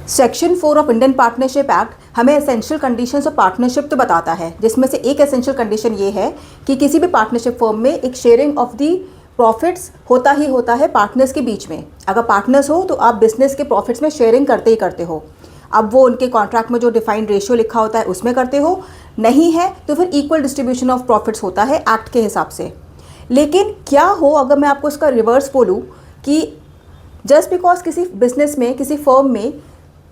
Section 4 of Indian partnership act हमें essential conditions of partnership तो बताता है, जिसमें से एक एसेंशियल कंडीशन ये है कि किसी भी पार्टनरशिप फर्म में एक शेयरिंग ऑफ दी प्रॉफिट्स होता ही होता है पार्टनर्स के बीच में। अगर पार्टनर्स हो तो आप बिजनेस के प्रॉफिट्स में शेयरिंग करते ही करते हो। अब वो उनके कॉन्ट्रैक्ट में जो डिफाइंड रेशियो लिखा होता है उसमें करते हो, नहीं है तो फिर इक्वल डिस्ट्रीब्यूशन ऑफ प्रॉफिट्स होता है एक्ट के हिसाब से। लेकिन क्या हो अगर मैं आपको इसका रिवर्स बोलूँ कि जस्ट बिकॉज किसी बिजनेस में, किसी फर्म में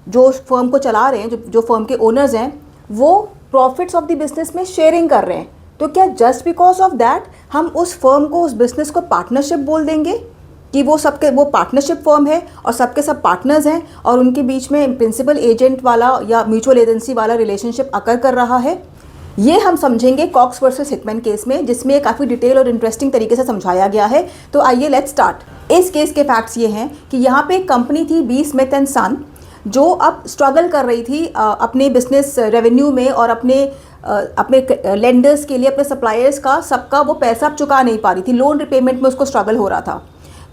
जो फर्म को चला रहे हैं, जो फर्म के ओनर्स हैं, वो प्रॉफिट्स ऑफ द बिजनेस में शेयरिंग कर रहे हैं, तो क्या जस्ट बिकॉज ऑफ दैट हम उस फर्म को, उस बिजनेस को पार्टनरशिप बोल देंगे कि वो पार्टनरशिप फर्म है और सबके सब पार्टनर्स हैं और उनके बीच में प्रिंसिपल एजेंट वाला या म्यूचुअल एजेंसी वाला रिलेशनशिप अकर कर रहा है? ये हम समझेंगे कॉक्स वर्सेस हिकमैन केस में, जिसमें काफ़ी डिटेल और इंटरेस्टिंग तरीके से समझाया गया है। तो आइए लेट्स स्टार्ट। इस केस के फैक्ट्स ये हैं कि यहाँ पे एक कंपनी थी बी स्मिथ एंड सन, जो अब स्ट्रगल कर रही थी अपने बिजनेस रेवेन्यू में और अपने लेंडर्स के लिए, अपने सप्लायर्स का सबका वो पैसा चुका नहीं पा रही थी, लोन रिपेमेंट में उसको स्ट्रगल हो रहा था।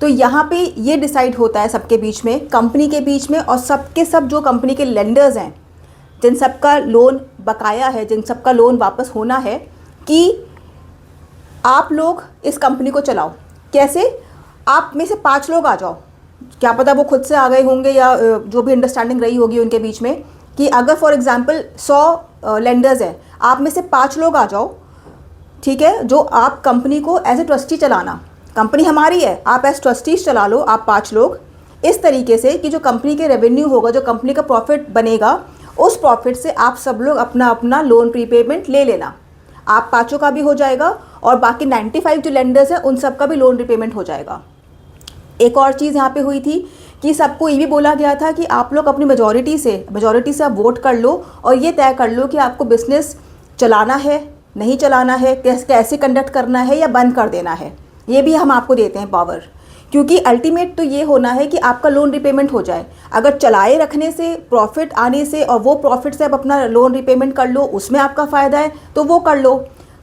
तो यहाँ पे ये डिसाइड होता है सबके बीच में, कंपनी के बीच में और सबके सब जो कंपनी के लेंडर्स हैं, जिन सबका लोन बकाया है, जिन सबका लोन वापस होना है, कि आप लोग इस कंपनी को चलाओ। कैसे? आप में से 5 लोग आ जाओ, क्या पता वो खुद से आ गए होंगे या जो भी अंडरस्टैंडिंग रही होगी उनके बीच में, कि अगर फॉर एग्जांपल 100 लेंडर्स हैं, आप में से 5 लोग आ जाओ, ठीक है, जो आप कंपनी को एज ए ट्रस्टी चलाना। कंपनी हमारी है, आप एज ट्रस्टीज चला लो, आप 5 लोग, इस तरीके से कि जो कंपनी के रेवेन्यू होगा, जो कंपनी का प्रॉफिट बनेगा, उस प्रॉफिट से आप सब लोग अपना अपना लोन प्रीपेमेंट ले लेना। आप 5 का भी हो जाएगा और बाकी 95 जो लेंडर्स हैं उन सब का भी लोन रिपेमेंट हो जाएगा। एक और चीज़ यहाँ पे हुई थी कि सबको ये भी बोला गया था कि आप लोग अपनी मेजॉरिटी से आप वोट कर लो और ये तय कर लो कि आपको बिजनेस चलाना है, नहीं चलाना है, कैसे कंडक्ट करना है या बंद कर देना है। ये भी हम आपको देते हैं पावर, क्योंकि अल्टीमेट तो ये होना है कि आपका लोन रिपेमेंट हो जाए। अगर चलाए रखने से, प्रॉफिट आने से और वो प्रॉफिट से आप अपना लोन रिपेमेंट कर लो, उसमें आपका फ़ायदा है तो वो कर लो।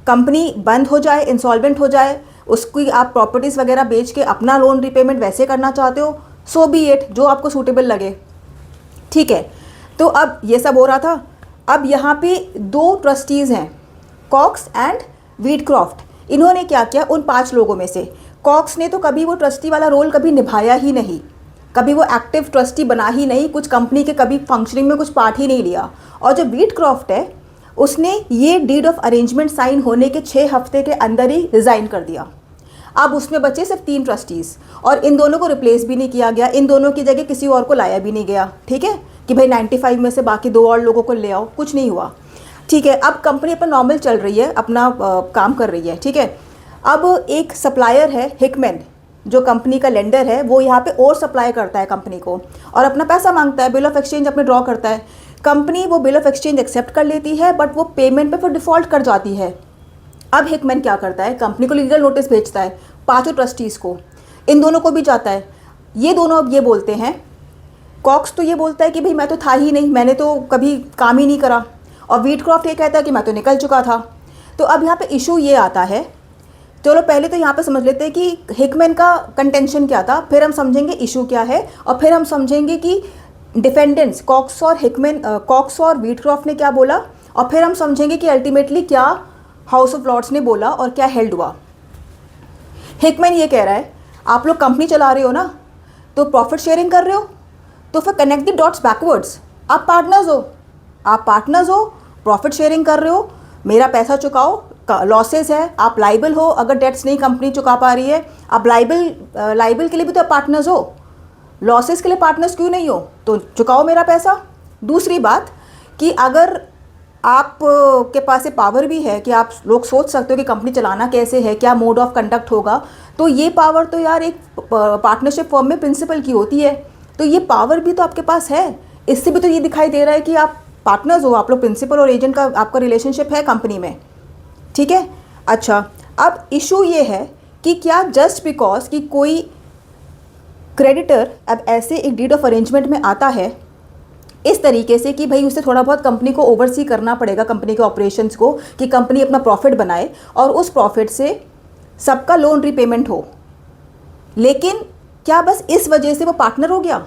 कंपनी बंद हो जाए, इंसॉल्वेंट हो जाए, उसकी आप प्रॉपर्टीज़ वगैरह बेच के अपना लोन रिपेमेंट वैसे करना चाहते हो, सो बी इट, जो आपको सूटेबल लगे, ठीक है। तो अब ये सब हो रहा था। अब यहाँ पे 2 ट्रस्टीज़ हैं, कॉक्स एंड व्हीटक्रॉफ्ट। इन्होंने क्या किया, उन 5 लोगों में से कॉक्स ने तो कभी वो ट्रस्टी वाला रोल कभी निभाया ही नहीं, कभी वो एक्टिव ट्रस्टी बना ही नहीं, कुछ कंपनी के कभी फंक्शनिंग में कुछ पार्ट ही नहीं लिया। और जो व्हीटक्रॉफ्ट है, उसने ये डीड ऑफ अरेंजमेंट साइन होने के 6 हफ्ते के अंदर ही रिज़ाइन कर दिया। अब उसमें बचे सिर्फ 3 ट्रस्टीज़ और इन दोनों को रिप्लेस भी नहीं किया गया, इन दोनों की जगह किसी और को लाया भी नहीं गया, ठीक है, कि भाई 95 में से बाकी 2 और लोगों को ले आओ, कुछ नहीं हुआ, ठीक है। अब कंपनी अपना नॉर्मल चल रही है, अपना काम कर रही है, ठीक है। अब एक सप्लायर है हिकमैन, जो कंपनी का लेंडर है, वो यहाँ पे और सप्लाई करता है कंपनी को और अपना पैसा मांगता है, बिल ऑफ एक्सचेंज अपने ड्रॉ करता है। कंपनी वो बिल ऑफ एक्सचेंज एक्सेप्ट कर लेती है, बट वो पेमेंट पे फिर डिफ़ॉल्ट कर जाती है। अब हिकमैन क्या करता है, कंपनी को लीगल नोटिस भेजता है 5 ट्रस्टीज़ को, इन दोनों को भी जाता है। ये दोनों अब ये बोलते हैं, कॉक्स तो ये बोलता है कि भाई मैं तो था ही नहीं, मैंने तो कभी काम ही नहीं करा, और व्हीटक्रॉफ्ट ये कहता है कि मैं तो निकल चुका था। तो अब यहाँ पे इशू ये आता है, चलो पहले तो यहाँ पे समझ लेते हैं कि हिकमैन का कंटेंशन क्या था, फिर हम समझेंगे इशू क्या है, और फिर हम समझेंगे कि डिफेंडेंट्स कॉक्स और व्हीटक्रॉफ्ट ने क्या बोला, और फिर हम समझेंगे कि अल्टीमेटली क्या हाउस ऑफ लॉर्ड्स ने बोला और क्या हेल्ड हुआ। हिकमैन ये कह रहा है, आप लोग कंपनी चला रहे हो ना, तो प्रॉफिट शेयरिंग कर रहे हो, तो फिर कनेक्ट द डॉट्स बैकवर्ड्स। आप पार्टनर्स हो, प्रॉफिट शेयरिंग कर रहे हो, मेरा पैसा चुकाओ, लॉसेस है, आप लाइबल हो, अगर डेट्स नहीं कंपनी चुका पा रही है, आप लाइबल के लिए भी तो पार्टनर्स हो, लॉसेस के लिए पार्टनर्स क्यों नहीं हो, तो चुकाओ मेरा पैसा। दूसरी बात कि अगर आप के पास ये पावर भी है कि आप लोग सोच सकते हो कि कंपनी चलाना कैसे है, क्या मोड ऑफ कंडक्ट होगा, तो ये पावर तो यार एक पार्टनरशिप फर्म में प्रिंसिपल की होती है, तो ये पावर भी तो आपके पास है। इससे भी तो ये दिखाई दे रहा है कि आप पार्टनर्स हो, आप लोग प्रिंसिपल और एजेंट का आपका रिलेशनशिप है कंपनी में, ठीक है। अच्छा, अब इशू ये है कि क्या जस्ट बिकॉज कि कोई क्रेडिटर अब ऐसे एक डीड ऑफ अरेंजमेंट में आता है इस तरीके से कि भाई उसे थोड़ा बहुत कंपनी को ओवरसी करना पड़ेगा, कंपनी के ऑपरेशंस को, कि कंपनी अपना प्रॉफिट बनाए और उस प्रॉफिट से सबका लोन रिपेमेंट हो, लेकिन क्या बस इस वजह से वो पार्टनर हो गया?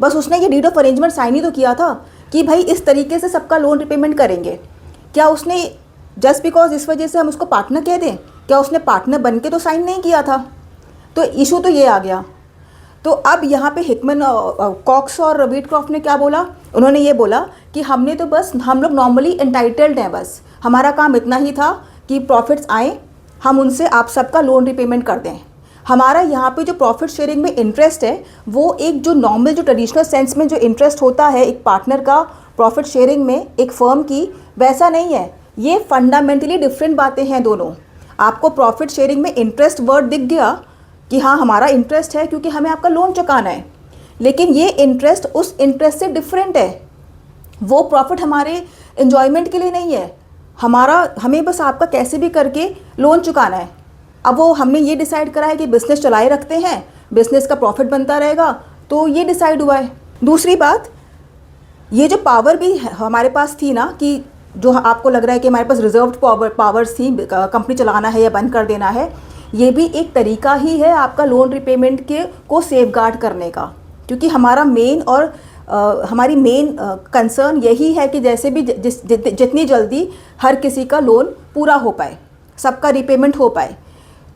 बस उसने ये डीड ऑफ अरेंजमेंट साइन ही तो किया था कि भाई इस तरीके से सबका लोन रिपेमेंट करेंगे। क्या उसने जस्ट बिकॉज इस वजह से हम उसको पार्टनर कह दें? क्या उसने पार्टनर बन के तो साइन नहीं किया था? तो इशू तो ये आ गया। तो अब यहाँ पे हिकमैन, कॉक्स और व्हीटक्रॉफ्ट ने क्या बोला? उन्होंने ये बोला कि हम लोग नॉर्मली एंटाइटल्ड हैं, बस हमारा काम इतना ही था कि प्रॉफिट्स आए, हम उनसे आप सबका लोन रिपेमेंट कर दें। हमारा यहाँ पे जो प्रॉफिट शेयरिंग में इंटरेस्ट है वो एक जो नॉर्मल जो ट्रेडिशनल सेंस में जो इंटरेस्ट होता है एक पार्टनर का प्रॉफिट शेयरिंग में एक फर्म की, वैसा नहीं है। ये फंडामेंटली डिफरेंट बातें हैं दोनों। आपको प्रॉफिट शेयरिंग में इंटरेस्ट वर्ड दिख गया कि हाँ हमारा इंटरेस्ट है क्योंकि हमें आपका लोन चुकाना है, लेकिन ये इंटरेस्ट उस इंटरेस्ट से डिफरेंट है। वो प्रॉफिट हमारे एंजॉयमेंट के लिए नहीं है, हमें बस आपका कैसे भी करके लोन चुकाना है। अब वो हमने ये डिसाइड करा है कि बिज़नेस चलाए रखते हैं, बिज़नेस का प्रॉफिट बनता रहेगा, तो ये डिसाइड हुआ है। दूसरी बात, ये जो पावर भी हमारे पास थी ना, कि जो आपको लग रहा है कि हमारे पास रिजर्व्ड पावर्स थी, कंपनी चलाना है या बंद कर देना है, ये भी एक तरीका ही है आपका लोन रिपेमेंट को सेफगार्ड करने का। क्योंकि हमारा हमारी मेन कंसर्न यही है कि जैसे भी जितनी जल्दी हर किसी का लोन पूरा हो पाए, सबका रिपेमेंट हो पाए।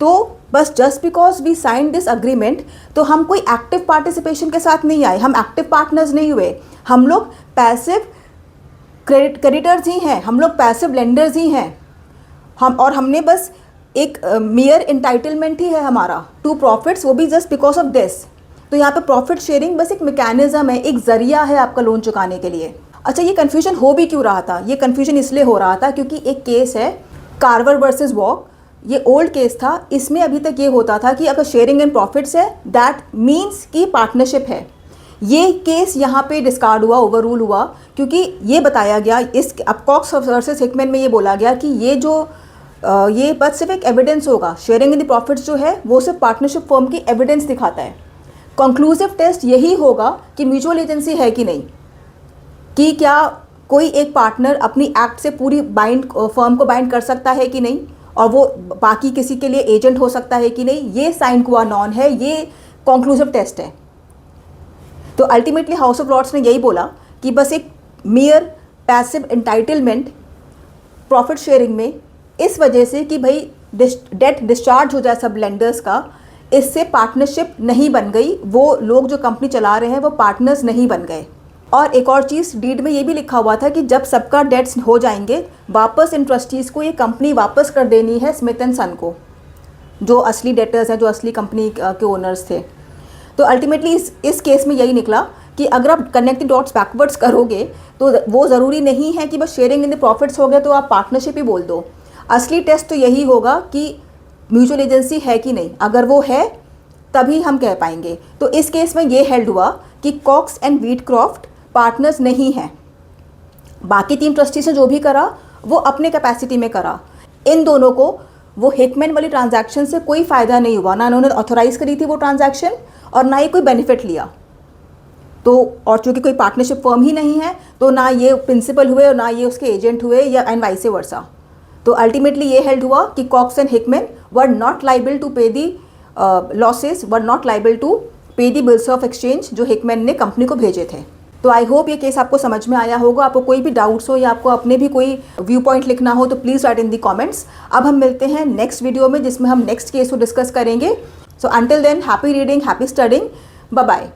तो बस just because we sign this agreement, तो हम कोई एक्टिव पार्टिसिपेशन के साथ नहीं आए, हम एक्टिव पार्टनर्स नहीं हुए, हम लोग पैसिव क्रेडिटर्स ही हैं, हम लोग पैसिव लेंडर्स ही हैं। हमने बस एक मेयर एंटाइटलमेंट ही है हमारा टू प्रॉफिट्स, वो भी जस्ट बिकॉज ऑफ दिस। तो यहाँ पे प्रॉफिट शेयरिंग बस एक मैकेनिज्म है, एक जरिया है आपका लोन चुकाने के लिए। अच्छा, ये कन्फ्यूजन हो भी क्यों रहा था? ये कन्फ्यूजन इसलिए हो रहा था क्योंकि एक केस है कार्वर वर्सेस वॉक, ये ओल्ड केस था। इसमें अभी तक ये होता था कि अगर शेयरिंग इन प्रॉफिट्स है दैट मीन्स कि पार्टनरशिप है। ये केस यहाँ पे डिस्कार्ड हुआ, ओवर रूल हुआ, क्योंकि ये बताया गया अब कॉक्स वर्सेस हिकमैन में ये बोला गया कि ये बस सिर्फ एक एविडेंस होगा। शेयरिंग इन द प्रॉफिट्स जो है वो सिर्फ पार्टनरशिप फर्म की एविडेंस दिखाता है। कंक्लूसिव टेस्ट यही होगा कि म्यूचुअल एजेंसी है कि नहीं, कि क्या कोई एक पार्टनर अपनी एक्ट से पूरी फर्म को बाइंड कर सकता है कि नहीं, और वो बाकी किसी के लिए एजेंट हो सकता है कि नहीं। ये साइन क्वा नॉन है, ये कंक्लूसिव टेस्ट है। तो अल्टीमेटली हाउस ऑफ लॉर्ड्स ने यही बोला कि बस एक mayor passive entitlement profit sharing में, इस वजह से कि भाई डेट डिस्चार्ज हो जाए सब लेंडर्स का, इससे पार्टनरशिप नहीं बन गई। वो लोग जो कंपनी चला रहे हैं वो पार्टनर्स नहीं बन गए। और एक और चीज़, डीड में ये भी लिखा हुआ था कि जब सबका डेट्स हो जाएंगे वापस इन ट्रस्टीज़ को ये कंपनी वापस कर देनी है स्मिथ एंड सन को, जो असली डेटर्स हैं, जो असली कंपनी के ओनर्स थे। तो अल्टीमेटली इस केस में यही निकला कि अगर आप कनेक्टिंग डॉट्स बैकवर्ड्स करोगे तो वो ज़रूरी नहीं है कि बस शेयरिंग इन द प्रॉफिट्स हो गया तो आप पार्टनरशिप ही बोल दो। असली टेस्ट तो यही होगा कि म्यूचुअल एजेंसी है कि नहीं। अगर वो है तभी हम कह पाएंगे। तो इस केस में ये हेल्ड हुआ कि कॉक्स एंड व्हीटक्रॉफ्ट पार्टनर्स नहीं हैं। बाकी 3 ट्रस्टीज ने जो भी करा वो अपने कैपेसिटी में करा। इन दोनों को वो हिकमैन वाली ट्रांजैक्शन से कोई फ़ायदा नहीं हुआ, ना उन्होंने ऑथोराइज़ करी थी वो ट्रांजैक्शन और ना ही कोई बेनिफिट लिया। तो और चूँकि कोई पार्टनरशिप फर्म ही नहीं है तो ना ये प्रिंसिपल हुए और ना ये उसके एजेंट हुए, या एंड वाइस वर्सा। तो अल्टीमेटली ये हेल्ड हुआ कि Cox and Hickman were not liable to pay the losses, were not liable to pay the bills of exchange जो हिकमैन ने कंपनी को भेजे थे। तो आई होप ये केस आपको समझ में आया होगा। आपको कोई भी डाउट्स हो या आपको अपने भी कोई व्यू पॉइंट लिखना हो तो please write in the comments. अब हम मिलते हैं नेक्स्ट वीडियो में जिसमें हम नेक्स्ट केस को डिस्कस करेंगे। So until then, happy reading, happy studying, bye bye.